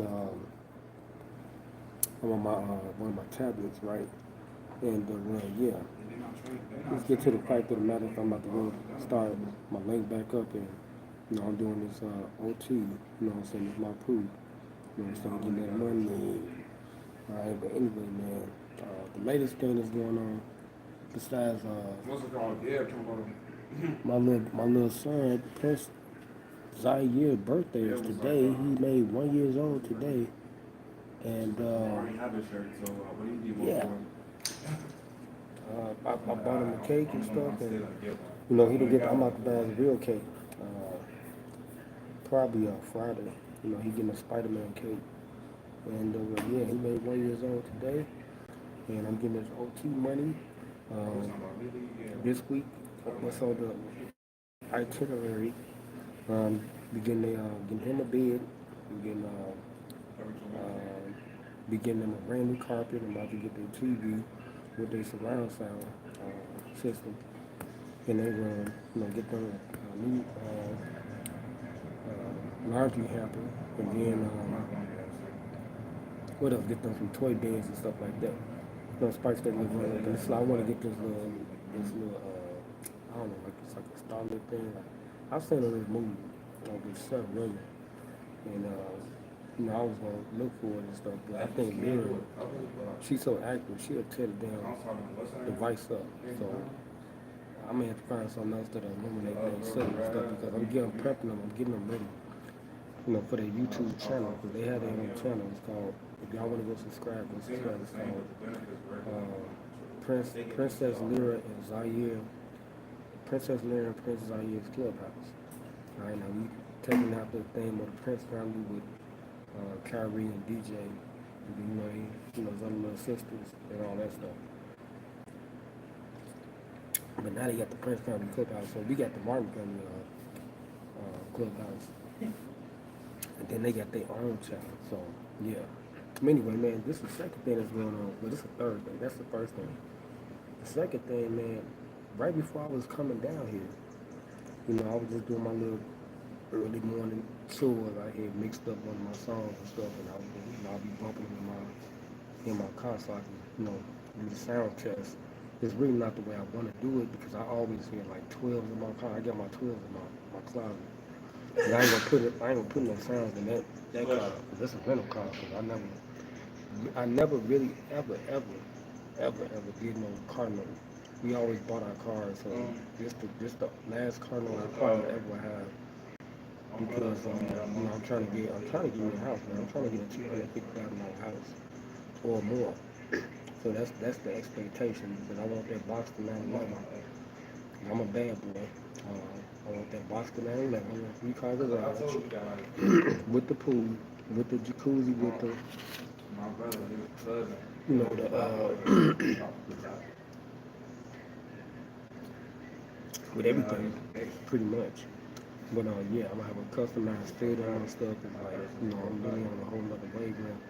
I'm on my one of my tablets, right? And yeah, let's get to the fact of the matter. If I'm about to go start my link back up, and I'm doing this OT. I'm saying it's my proof. I'm saying getting that money. All right, but anyway, man, the latest thing that's going on, besides my little son, Prince Ziyear's birthday is today. He made 1 year old today, and yeah, I bought him a cake and stuff, and he didn't get. I'm about to buy his real cake, probably on Friday. He getting a Spider-Man cake, and yeah, he made 1 year old today, and I'm getting his OT money this week. What's on the itinerary? Getting him a bed. We getting getting them a brand new carpet. I'm about to get their TV with their surround sound system in their room. Get them a new laundry hamper, and then what else? Get them some toy beds and stuff like that. Spice that little room. And I want to get this little I don't know, like it's like a Starlit thing. Like, I've seen a little movie with Seth Rogen, and I was gonna look for it and stuff, but I think Lyra, she's so active, she'll tear the damn device up. So I may have to find something else that illuminate their set and stuff because prepping them, I'm getting them ready, for their YouTube channel, because they have their own channel. It's called, if y'all want to go subscribe, It's called Princess Lyra and Ziyear, Princess Lyra and Prince Zayear's Clubhouse. All right, now we taking out the theme of the Prince family with Kyrie and DJ, and his other little sisters and all that stuff. But now they got the Prince family Clubhouse, so we got the Martin family Clubhouse, and then they got their own channel. So yeah. Anyway, man, this is the second thing that's going on. Well, this is the third thing. That's the first thing. The second thing, man, right before I was coming down here, I was just doing my little early morning chores. I had mixed up one of my songs and stuff, and I'll be bumping them in my car so I can, do the sound test. It's really not the way I want to do it because I always hear like 12s in my car. I got my 12s in my closet. And I ain't gonna put no sounds in that car because that's a rental car. Because I never really ever did no car note. We always bought our cars, so this the last car note I probably ever have because I'm trying to get me a house, man. I'm trying to get a $250,000 house or more. So that's the expectation because I want that box to 911. I'm a bad boy. I want that box to 911. I want 3 car garage with the pool, with the jacuzzi, with the with everything, pretty much. But yeah, I'm gonna have a customized filter and stuff. And like, I'm really on a whole nother wavelength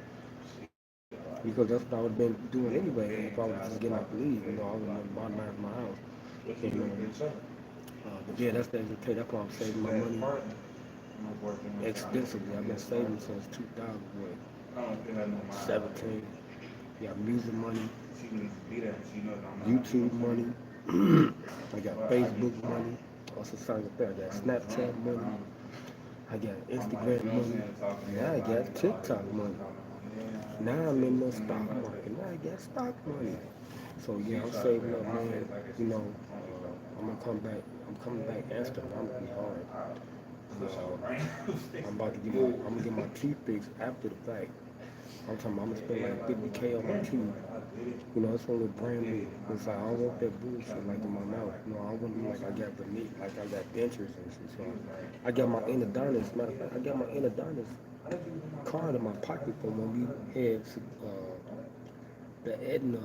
because that's what I would have been doing anyway. If I was just getting out the lead, I would have modernized my house. But yeah, that's the expectation. That's why I'm saving my money extensively. I've been saving since 2017. Got music money, YouTube money. I got Facebook money. Also, sorry, I got Snapchat money. I got Instagram money. Now I got TikTok money. Now I'm in the stock market. Now I got stock money. So yeah, I'm saving up, man. I'm gonna come back. I'm coming back astronomically hard. I'm gonna get my teeth fixed after the fact. I'm talking about I'm gonna spend like 50K on my teeth. It's only brand new. It's like I don't want that bullshit like in my mouth. I don't want to be like I got the meat, like I got dentures and shit. So I got my endodontist. Matter of fact, I got my endodontist card in my pocket from when we had the Aetna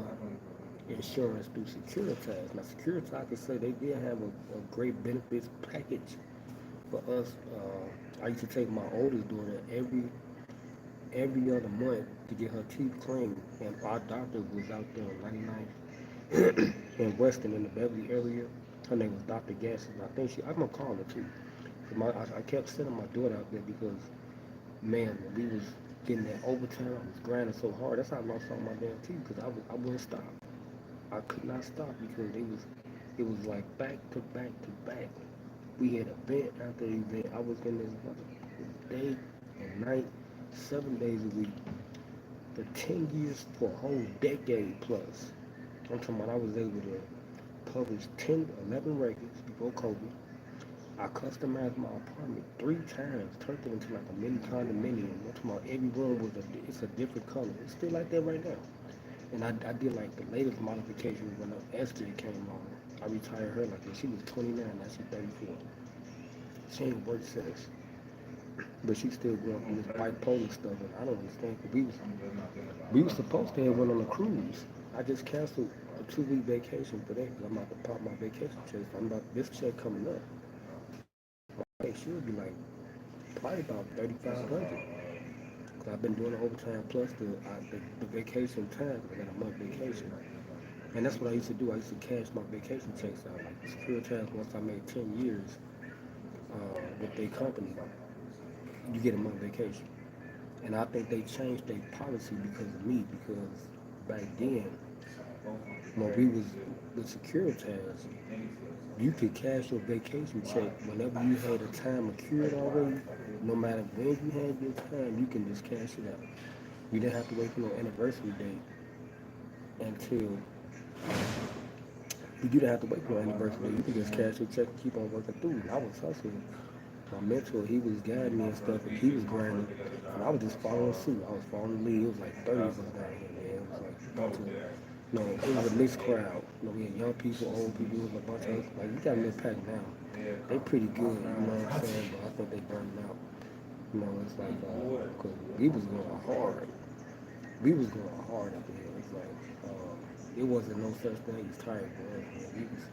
insurance through Securitas. Now Securitas, I could say they did have a great benefits package for us. I used to take my oldest daughter every other month to get her teeth cleaned, and our doctor was out there on 99th in Weston in the Beverly area. Her name was Dr. Gasson. I'm gonna call her too. I kept sending my daughter out there because, man, getting that overtime. I was grinding so hard. That's how I lost all my damn teeth because I wouldn't stop. I could not stop because it was like back to back to back. We had event after event. I was in this day and night, 7 days a week for 10 years, for a whole decade plus. I'm talking about I was able to publish 10, 11 records before COVID. I customized my apartment 3 times, turned it into like a mini condominium. I'm talking about every room it's a different color. It's still like that right now. And I did like the latest modification when Esther came on. I retired her like that. She was 29, now she's 34. She ain't worked since. But she's still going through this bipolar stuff, and I don't understand. Cause we was supposed to have went on a cruise. I just canceled a 2 week vacation for that because I'm about to pop my vacation check. I'm about this check coming up. My pay should be like probably about 3,500. Cause I've been doing the overtime plus the vacation time. I got a month vacation, and that's what I used to do. I used to cash my vacation checks out. Like Securitas, once I made 10 years with their company, you get a month vacation. And I think they changed their policy because of me. Because back then, when we was with Securitas, you could cash your vacation check whenever you had a time accrued already. No matter when you had your time, you can just cash it out. You didn't have to wait for no anniversary date until you didn't have to wait for no anniversary date. You could just cash your check and keep on working through. And I was hustling. My mentor, he was guiding me and stuff, and he was grinding, and I was just following suit. I was following the lead. It was like 30 of us down here, man. It was like a bunch of, it was a mixed crowd. We had young people, old people. It was a bunch of us. Like, we got a little pack now. They pretty good, you know what I'm saying? But I think they burned out. It's like, cause we was going hard. We was going hard up here. It's like, it wasn't no such thing as tired, man. We was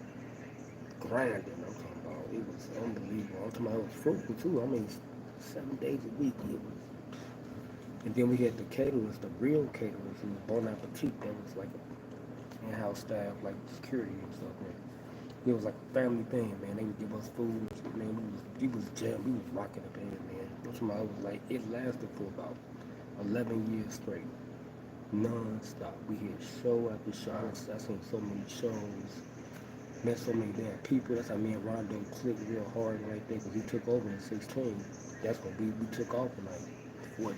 grinding. I'm talking about it was unbelievable. I'm talking about it was fruitful too. I mean, 7 days a week. It was, and then we had the caterers, the real caterers, who was Bon Appetit. That was like an in-house staff, like security and stuff. Man. It was like a family thing, man. They would give us food. Man, we was jam. We was rocking the band, man. I'm talking about it was like it lasted for about 11 years straight, non-stop. We had show after show. I seen so many shows. Met so many damn people. That's how me and Rondo clicked real hard right there because he took over in 16. That's when we took off in like 14.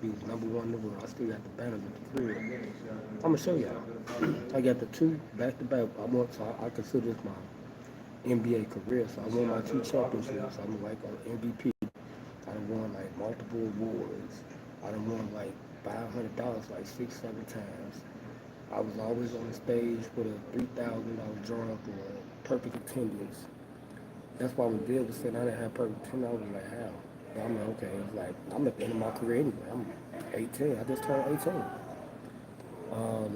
We was #1 in the world. I still got the banners at the crib. I'm gonna show y'all. I got the two back to back. I consider this my NBA career. So I won my 2 championships. I'm like an MVP. I done won like multiple awards. I done won like $500 like 6, 7 times. I was always on the stage with a $3,000 drawing for perfect attendance. That's why when Bill was saying I didn't have perfect attendance, I was like, how? But I'm like, okay, it's like, I'm at the end of my career anyway. I'm 18. I just turned 18.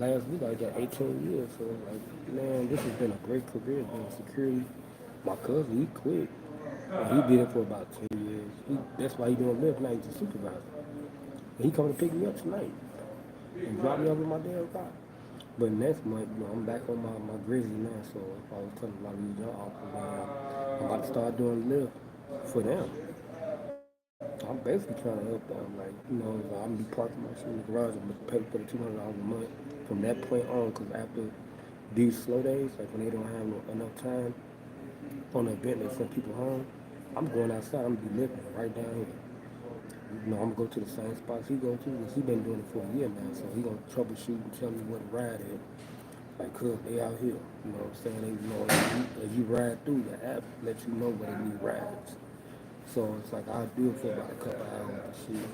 Last week I got 18 years. So, like, man, this has been a great career doing security. My cousin, he quit. And he did it for about 10 years. That's why he doing live now. He's a supervisor. And he coming to pick me up tonight and drop me off with my damn car. But next month, I'm back on my Grizzly now, so I was telling a lot of these young officers, man, I'm about to start doing lift for them. I'm basically trying to help them, like, I'm gonna be parking my shit in the garage and pay for the $200 a month from that point on, because after these slow days, like when they don't have enough time on the event, they send people home, I'm going outside, I'm gonna be lifting right down here. I'm gonna go to the same spots he go to, because he been doing it for a year now, so he gonna troubleshoot and tell me what to ride at. Like, cuz they out here, you know what I'm saying? As you ride through, the app lets you know where they need rides. So it's like I'll do it for about a couple hours and shit.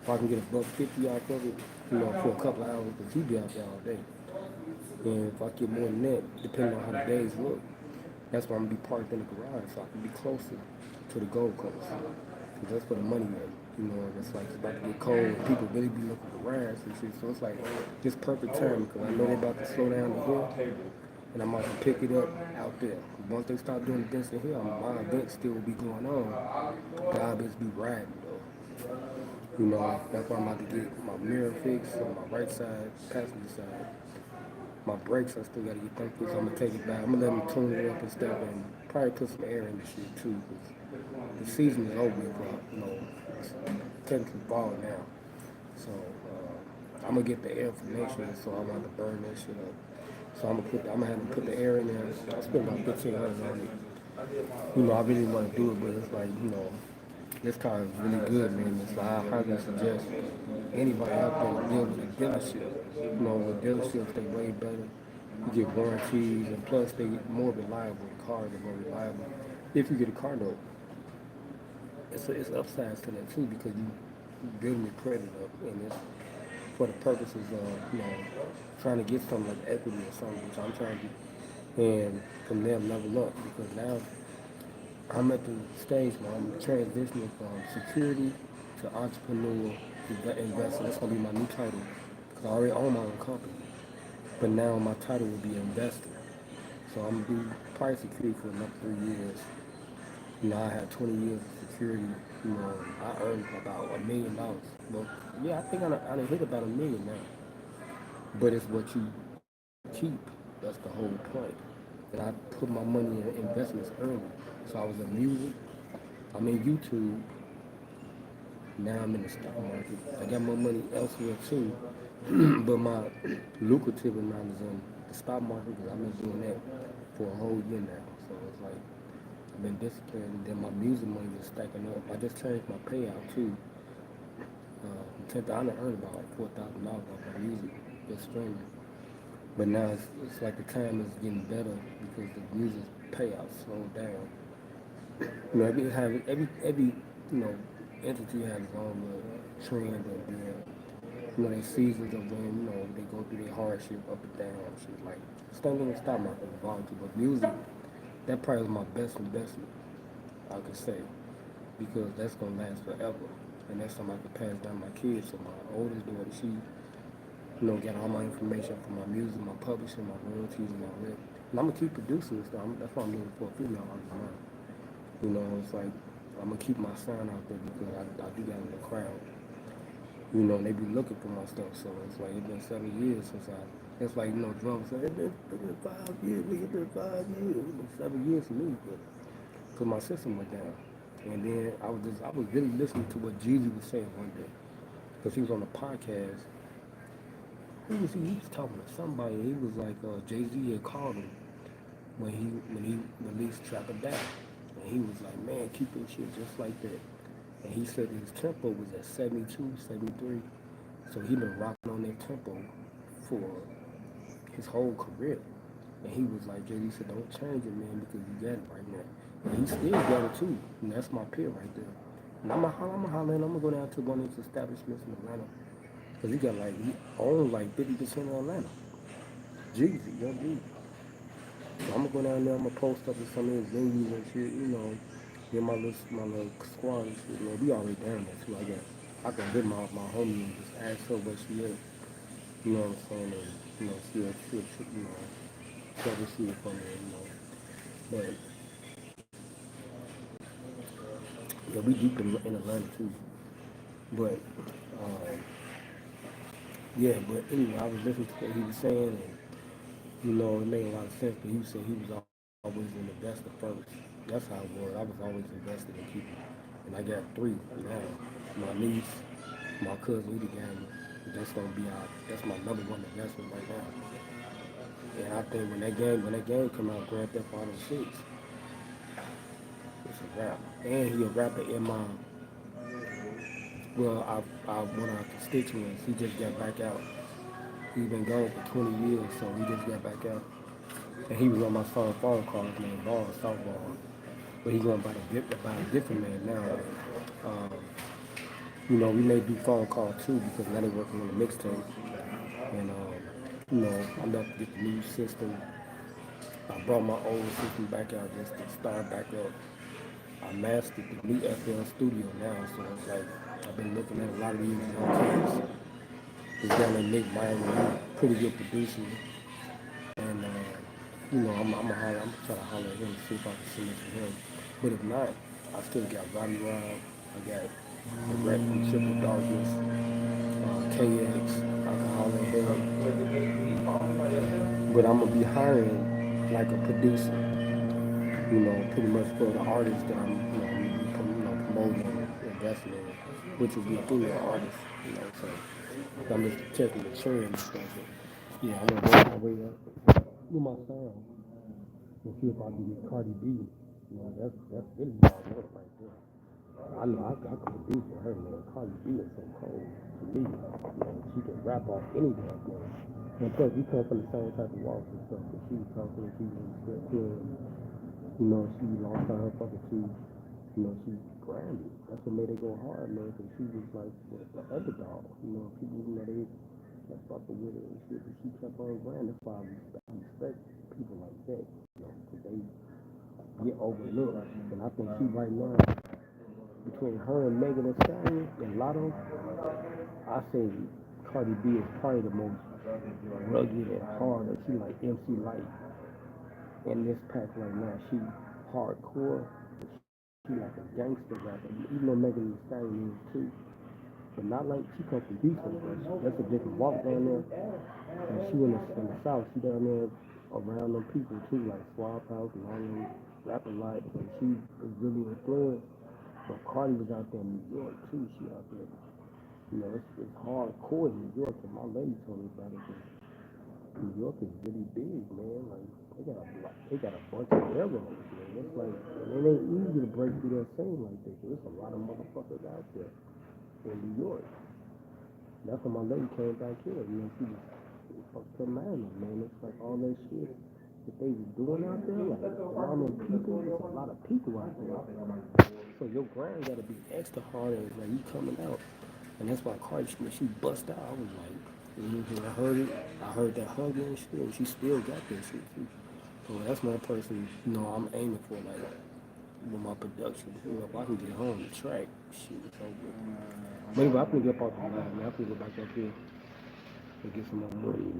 If I can get a $150 off of it, for a couple hours, because he be out there all day. And if I get more than that, depending on how the days look, that's why I'm gonna be parked in the garage so I can be closer to the Gold Coast. Cause that's where the money at. It's like it's about to get cold and people really be looking for rides and shit. So it's like this perfect time because I know they're about to slow down the hill and I'm about to pick it up out there. Once they stop doing events in here, my events still will be going on. But I'll just be riding though. That's why I'm about to get my mirror fixed on my right side, passenger side. My brakes, I still gotta get them fixed. I'm gonna take it back. I'm gonna let them tune it up and stuff and probably put some air in the shit too. the season is over with. It's technically fall now. So I'm gonna get the air for next year. So I want to burn that shit up. So I'm gonna have to put the air in there. I spent about 1,500 on it. I really want to do it, but it's like, this car is really good, man. It's like, I highly suggest anybody out there to deal with a dealership. With dealerships, they way better. You get warranties, and plus they more reliable. The cars are more reliable. If you get a car note, it's upsides to that too because you building your credit up, and it's for the purposes of trying to get something like equity or something, which I'm trying to do, and from there level up because now I'm at the stage where I'm transitioning from security to entrepreneur to investor. That's gonna be my new title because I already own my own company, but now my title will be investor. So I'm gonna do probably security for another 3 years. I had 20 years of security. I earned about $1 million. Well, yeah, I think I done hit about $1 million now. But it's what you keep. That's the whole point. And I put my money in investments early. So I was in music. I'm in YouTube. Now I'm in the stock market. I got my money elsewhere too. But my lucrative amount is in the stock market because I've been doing that for a whole year now. So it's like I've been disciplined. And then my music money is stacking up. I just changed my payout too. I earned about like $4,000 off my music just streaming. But now it's like the time is getting better because the music payouts slowed down. Every entity has its own little trend of their seasons of when they go through their hardship up and down and shit. Like same thing in the stock market is volatile, but music that probably is my best investment I could say because that's gonna last forever, and that's something I can pass down to my kids. So my oldest daughter, she get all my information from my music, my publishing, my royalties, and all that. And I'm gonna keep producing this stuff. That's why I'm looking for a female artist now. It's like I'm gonna keep my sound out there because I do got in the crowd. They be looking for my stuff. So it's like it's been 7 years since I. It's like drums say it's been 5 years. It's been 5 years. It's been 7 years for me, but because my system went down. And then I was really listening to what Jeezy was saying one day because he was on a podcast. Who was he? He was talking to somebody. He was like Jay-Z had called him when he released Trap or Die. And he was like, man, keep this shit just like that. And he said his tempo was at 72, 73. So he been rocking on that tempo for his whole career. And he was like, Jay-Z said, don't change it, man, because you got it right now. And he still got it too. And that's my peer right there. And I'm going to holler and I'm going to go down to one of his establishments in Atlanta. Because he owns like 50% of Atlanta. Jeezy, young Jeezy. So I'm gonna go down there. I'm gonna post up at some of his venues and shit. Get my little squad and shit. We already down there too. I can hit my homie and just ask her where she is. You know what I'm saying? And she'll receive it from me. But yeah, we deep in Atlanta too. But uh, yeah. But anyway, I was listening to what he was saying, and it made a lot of sense. But he said he was always an investor first. That's how it was. I was always invested in people. And I got three now. My niece, my cousin, we together. That's my number one investment right now. And I think when that game come out, Grand Theft Auto 6, it's a rap. And he a rapper in my, one of our constituents, he just got back out. He's been gone for 20 years, so he just got back out. And he was on my phone call, his name Ball, softball. But he's going by a different man now. We may do phone call too because now they're working on the mixtape. And, I'm about to get the new system. I brought my old system back out just to start back up. I mastered the new FL Studio now, so it's like I've been looking at a lot of these young kids. This guy named Nick Myron, pretty good producer. And, I'm gonna try to holler at him to see if I can send it to him. But if not, I still got Roddy Rob. I got the rap from Triple Darkness, KX. I can holler at him. But I'm gonna be hiring like a producer, pretty much for the artists that I'm promoting, investing in, which would be female artists, so I'm just checking the trend and stuff. But yeah, I'm gonna work my way up with my sound and see if I can get Cardi B. That's really my work right there. I know I could produce for her, man. Cardi B is so cold to me. She can rap off any damn thing. And plus, we come from the same type of walks and stuff. But she was talking to people in the strip club. She lost out her fucking teeth. She grounded. That's what made it go hard, man. Because she was like the underdog. People they kept fucking with her and shit. But she kept on grounded. That's why I respect people like that. Because they get overlooked. And I think she right now, between her and Megan Thee Stallion and Lotto, I say Cardi B is probably the most rugged and hard. She like MC Light in this pack right now. She hardcore. She like a gangster rapper. Even though Megan Thee Stallion is too. But not like she comes from Houston. That's a different walk down there. And she in the South. She down there around them people too, like Swap House and all them rapping like. And she is really influenced. But Cardi was out there in New York too. She out there. It's hardcore in New York. And my lady told me about it. New York is really big, man. Like they got a bunch of railroads, man. It's like and it ain't easy to break through that scene like this. There's a lot of motherfuckers out there in New York. That's when my lady came back here. She was fucked her mind, man. It's like all that shit that they was doing out there, like around them people. There's a lot of people out there. So your grind gotta be extra hard as like you coming out. And that's why Cardi, when she bust out, I was like, I heard it. I heard that hugging and shit, and she still got that shit too. So that's my person, I'm aiming for, like, with my production. If I can get home the track, shit, it's over. But anyway, I can get up off the line, man. I can go back up here and get some more money.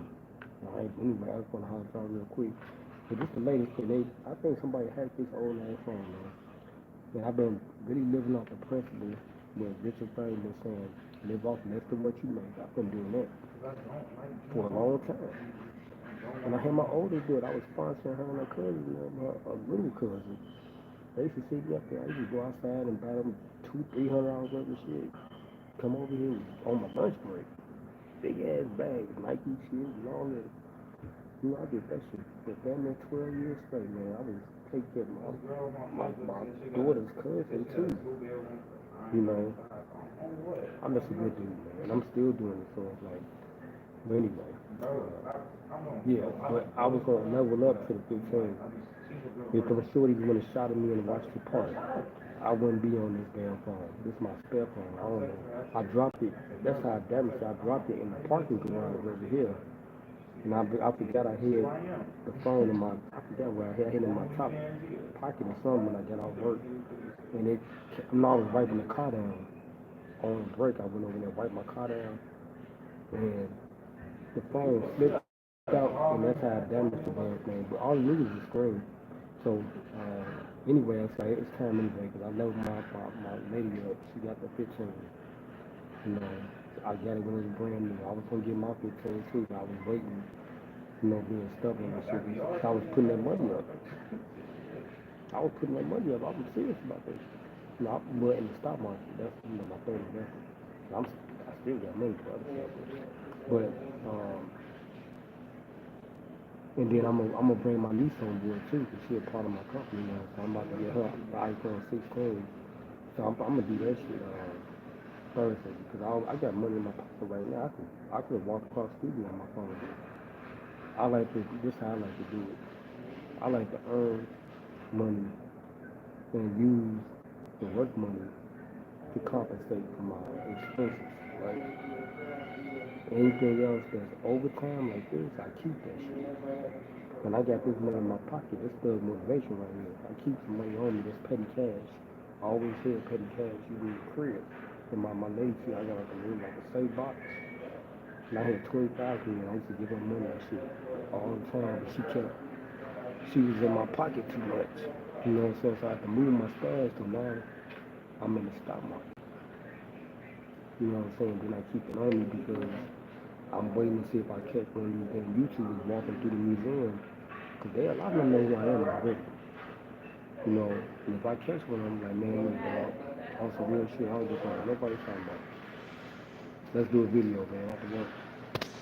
All right, anyway, I just want to holler out real quick. But this the latest thing. I think somebody hacked this old ass phone, man. And I've been really living off the principle where Richard Frank been saying, live off less than what you make. I've been doing that for a long time. When I had my oldest daughter, I was sponsoring her and her cousin, her little cousin. They used to see me up there. I used to go outside and buy them $200-300 worth of shit. Come over here on my lunch break. Big ass bags, Nike shit and all that. I did that shit for damn near 12 years straight, man. I was taking care of my daughter's cousin too. I'm just a good dude, man. And I'm still doing it, so it's like, but anyway. Yeah, but I was going to level up to the 15. If the shorties would have shot at me and watched the park, I wouldn't be on this damn phone. This is my spare phone. I don't know. I dropped it. That's how I damaged it. I dropped it in the parking garage over here. And I forgot I had the phone in I forgot where I had it in my top pocket or something when I got off work. And I was wiping the car down. On break, I went over there, wiped my car down, and the phone slipped out, and that's how I damaged the damn thing. But all it needed was a screen. So, anyway, it's like, it's time anyway, because I leveled my lady up. She got the 15. I got it when it was brand new. I was going to get my 15 too, but I was waiting, being stubborn and shit. So I was putting that money up. I was serious about this. But in the stock market, that's my third investment. I still got money for other stuff. But and then I'm gonna bring my niece on board too, because she's a part of my company now. So I'm about to get her the iPhone 16. So I'm gonna do that shit Thursday, because I got money in my pocket right now. I could walk across the studio on my phone. This is how I like to do it. I like to earn money and use the work money to compensate for my expenses, right? Anything else that's overtime like this, I keep that shit. When I got this money in my pocket, this still motivation right here. I keep some money on me, that's petty cash. I always had petty cash, you need a crib. And my lady said I got like a safe box. And I had 20,000 and I used to give her money and shit all the time, but she was in my pocket too much. So I had to move my stash to now I'm in the stock market. You know what I'm saying? Then I keep it on me because I'm waiting to see if I catch one of these damn YouTubers walking through the museum. Because a lot of them know who I am already. And if I catch one of them, like, man, I On some real shit, I don't give a fuck what nobody talking about. Let's do a video, man. After work,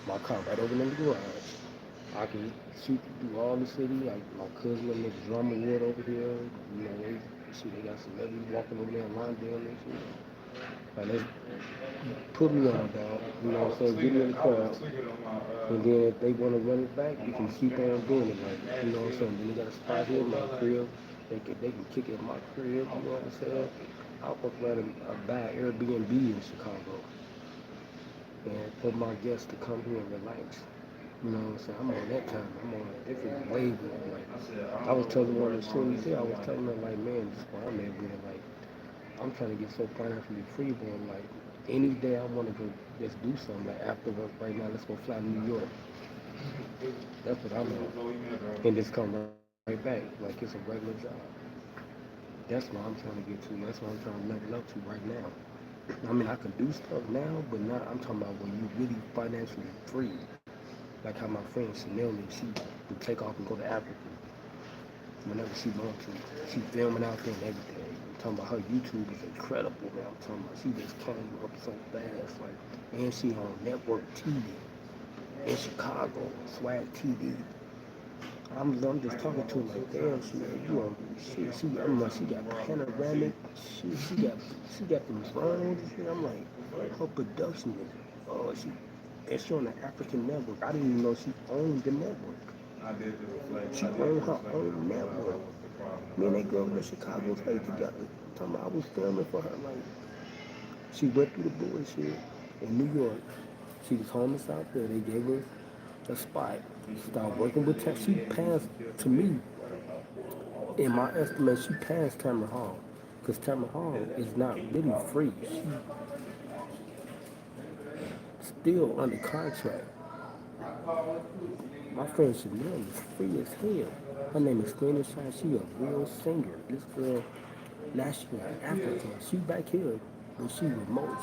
my car right over in the garage. I can shoot through all the city. Like my cousin and make drama wood over here. You know, they got celebrities walking over there in Londale and shit. Like, let's put me on, dog. You know what I'm saying? Get me in the crowd. And then if they want to run it back, you can keep on doing it. Like, you know what I'm saying? Then they got a spot here in my crib. They can kick it in my crib. You know what I'm saying? I'll fuck around and buy an Airbnb in Chicago and for my guests to come here and relax. You know what I'm saying? I'm on that time. I'm on a different wavelength. Like, I was telling one of the students here, I was telling her, like, man, this is where I'm at with it. Like, I'm trying to get so financially free, but like, any day I want to go just do something. Like, after work right now, let's go fly to New York. That's what I'm on. And just come right back. Like, it's a regular job. That's what I'm trying to get to. That's what I'm trying to level up to right now. I mean, I can do stuff now, but not. I'm talking about when you really financially free. Like how my friend Chanel, she would take off and go to Africa whenever she wants to. She filming out there and everything. I'm talking about her YouTube is incredible, man. I'm talking about she just came up so fast, like, and she on network TV in Chicago, Swag TV. I'm just talking to her like, damn, you on she got panoramic, she got them drones and shit. I'm like, her production is, oh, she on the African network. I didn't even know she owned the network. She owned her own network. Me and that girl in Chicago stayed together. Talking about I was filming for her, like, she went through the bullshit in New York. She was homeless out there. They gave her a spot. Started working with tech. She passed, to me, in my estimate, she passed Tamron Hall. Because Tamron Hall is not really free. She's still under contract. My friend Chanel is free as hell. Her name is Queen Shine. She a real singer. This girl, now she in Africa. She back here, but she remote.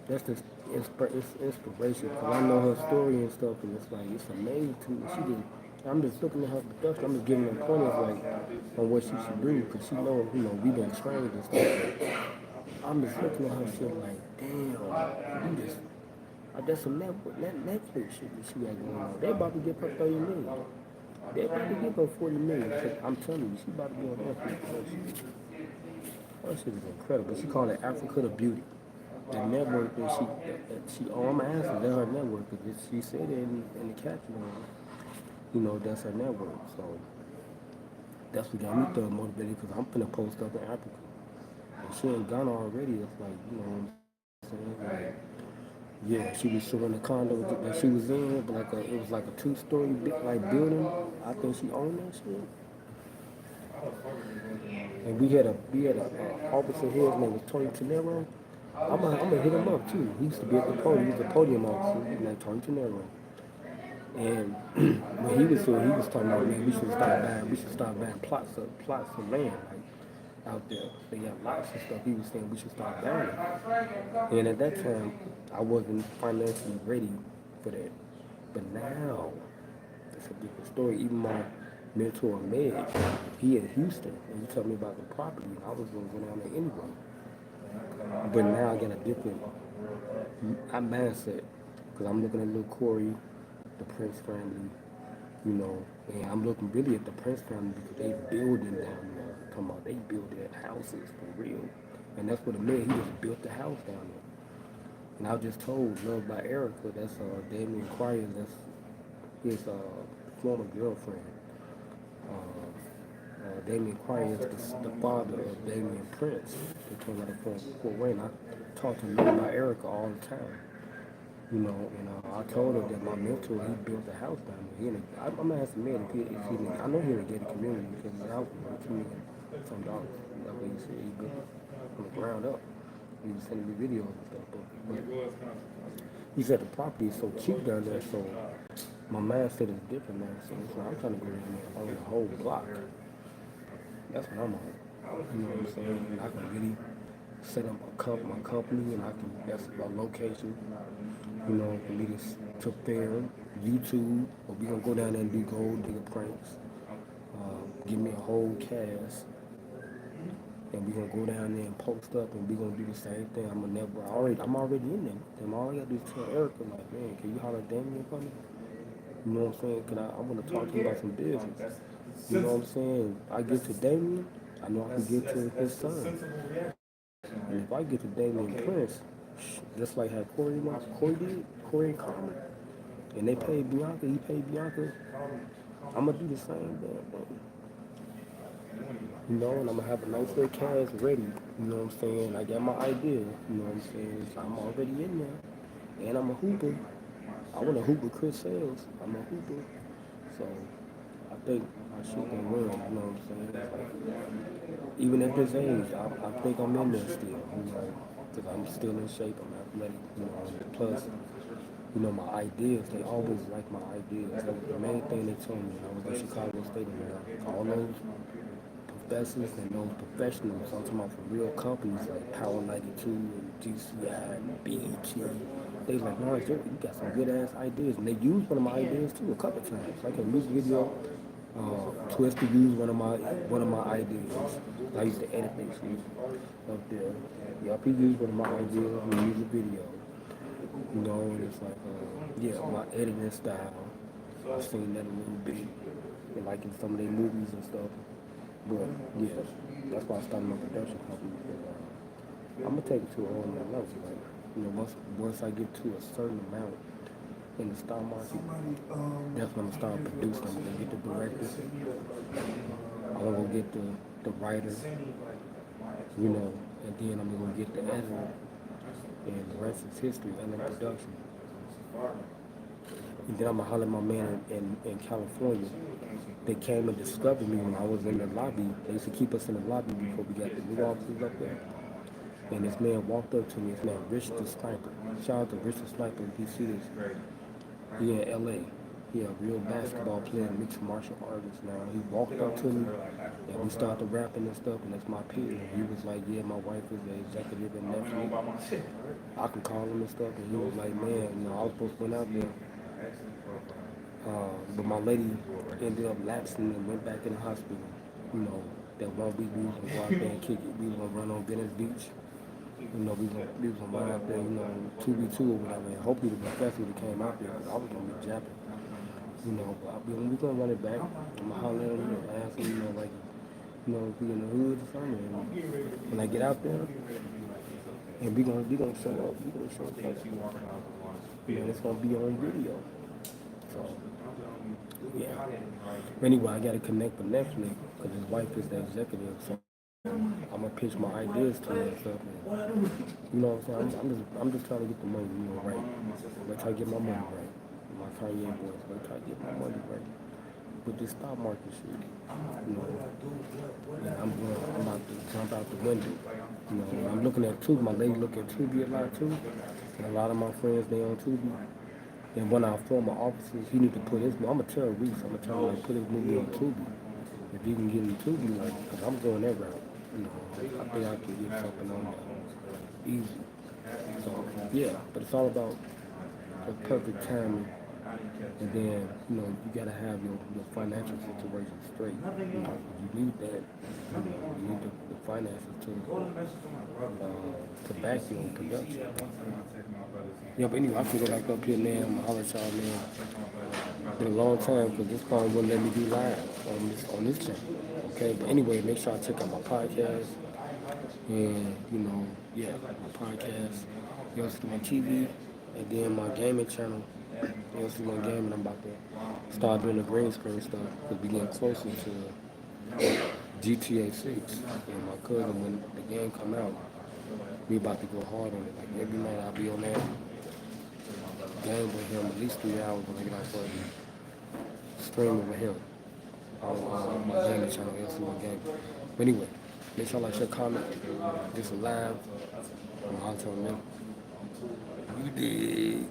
That's the inspiration. Cause I know her story and stuff, and it's like it's amazing to me. I'm just looking at her production. I'm just giving her pointers like on what she should do, cause she know, we've been trained and stuff. I'm just looking at her shit like, damn, you just. That's some Netflix shit that she got going on. They about to give her 30 million. They about to give her 40 million. I'm telling you, she about to be on Netflix. Her shit is incredible. She called it Africa the Beauty. The network that she I'm asking, that's her network, because she said it in the caption, that's her network. So that's what got me through motivated, because I'm finna post up in Africa. And she ain't gone already. It's like, you know what I'm saying? Like, yeah, she was showing the condo that she was in, but it was like a two-story like building. I think she owned that shit. And we had a officer here. His name was Tony Tenero. I'm gonna hit him up too. He used to be at the podium. He was a podium officer. His name Tony Tenero. And when he was here, he was talking about, man, we should start buying plots of land, like, out there. They got lots of stuff. He was saying we should start buying it. And at that time, I wasn't financially ready for that. But now, it's a different story. Even my mentor, Meg, he in Houston, and he told me about the property, and I was going to go down there anyway. But now I got a different mindset, because I'm looking at little Corey, the Prince family, and I'm looking really at the Prince family because they building down there. Talking about they build their houses for real. And that's what the man, he just built the house down there. And I just told Love by Erica, that's Damien Quires, that's his former girlfriend. Damien Quires is the father of Damien Prince that came out of Fort Wayne. I talk to Love by Erica all the time. And I told her that my mentor, he built a house down there. I'm gonna ask the man I know he in a gated community, because his house was $2 million some dollars. That's what he said. He built it from the ground up. He was sending me videos and stuff. But he said the property is so cheap down there, so my mindset is different now. So it's like I'm trying to go in there and own the whole block. That's what I'm on. You know what I'm saying? And I can really set up my company, and that's my location, for me to film, YouTube, or we gonna go down there and do gold digger pranks. Give me a whole cast, and we gonna go down there and post up, and we gonna do the same thing. I'm already in there with them. All I gotta do is tell Erica, like, man, can you holler at Damien for me? You know what I'm saying? I want to talk to him about some business. You know what I'm saying? I get to Damien, I know I can get to his son. And if I get to Damien Prince, just like how Corey did, Corey and Carmen, and they paid Bianca, he paid Bianca, I'm gonna do the same damn thing. You know, and I'm gonna have a nice little cast ready. You know what I'm saying? I got my idea. You know what I'm saying? So I'm already in there, and I'm a hooper. I want to hoop with Chris Sales. I'm a hooper. So I think I should gonna win. You know what I'm saying? Like, even at this age, I think I'm in there still. You know, because I'm still in shape. I'm athletic. You know, and plus, you know, my ideas. They always like my ideas. That was the main thing they told me when I was at Chicago State. All those professors and those professionals, I'm talking about from real companies like Power 92 and GCI and BET. They was like, Lawrence, you got some good ass ideas. And they used one of my ideas too a couple times. Like a music video, Twister used one of my ideas. I used to edit things up there. Yep, he used one of my ideas in the music video. You know, and it's like, yeah, my editing style. I've seen that a little bit, and like in some of their movies and stuff. But yeah, that's why I started my production company. Because, I'm gonna take it to a whole nother level. Like, you know, once I get to a certain amount in the stock market, that's when I'm gonna start producing. I'm gonna get the director. I'm gonna get the writer. You know, and then I'm gonna get the editor, and the rest is history. And then production. And then I'm gonna holler at my man in California. They came and discovered me when I was in the lobby. They used to keep us in the lobby before we got the new offices up there. And this man walked up to me. His name Rich the Sniper. Shout out to Rich the Sniper if you see this. He in LA. He a real basketball player, mixed martial artist now. He walked up to me and we started rapping and stuff, and that's my peer. He was like, yeah, my wife is an executive in Netflix. I can call him and stuff. And he was like, man, you know, I was supposed to went out there. But my lady ended up lapsing and went back in the hospital. You know, that 1 week we was gonna go out there and kick it. We was gonna run on Venice Beach. You know, we was gonna run out there, you know, 2v2 or whatever. And hopefully the professor would have came out there, because I was gonna be japping. You know, but we gonna run it back. I'm gonna holler at him and ask him, you know, like, you know, if we in the hood or something. And when I get out there, and we gonna show up. We gonna show up. You know, it's gonna be on video. So, yeah. Anyway, I gotta connect with Netflix because his wife is the executive. So I'm gonna pitch my ideas to her and stuff. And, you know what I'm saying? I'm just trying to get the money, you know, right. Let's try to get my money right. My Kanye boys, let's try to get my money right. With this stock market shit, you know, and I'm about to jump out the window. You know, I'm looking at Tubi. My lady look at Tubi a lot too, and a lot of my friends they on Tubi. And one of our former officers, he need to put his. I'm gonna tell Reese. I'm gonna tell him like put his movie on Tubi. If you can get in Tubi, like, cause I'm going that route. You know, I think I can get something on that easy. So yeah, but it's all about the perfect timing. And then, you know, you gotta have your financial situation straight. You know, you need that. You need the finances to back your production. Yeah, but anyway, I can go back up here, man. I'm gonna holler at y'all, man. It's been a long time because this phone wouldn't let me do live on this channel. Okay, but anyway, make sure I check out my podcast. And, you know, yeah, my podcast. You also see my TV, and then my gaming channel. You also see my gaming. I'm about to start doing the green screen stuff because we getting closer to GTA 6. And my cousin, when the game come out, we about to go hard on it. Like every night I'll be on that game with him at least 3 hours when I get out for streaming with him on my gaming channel. You'll see my game. But anyway, make sure I like, share, comment. This is live. I'm out to them. You did.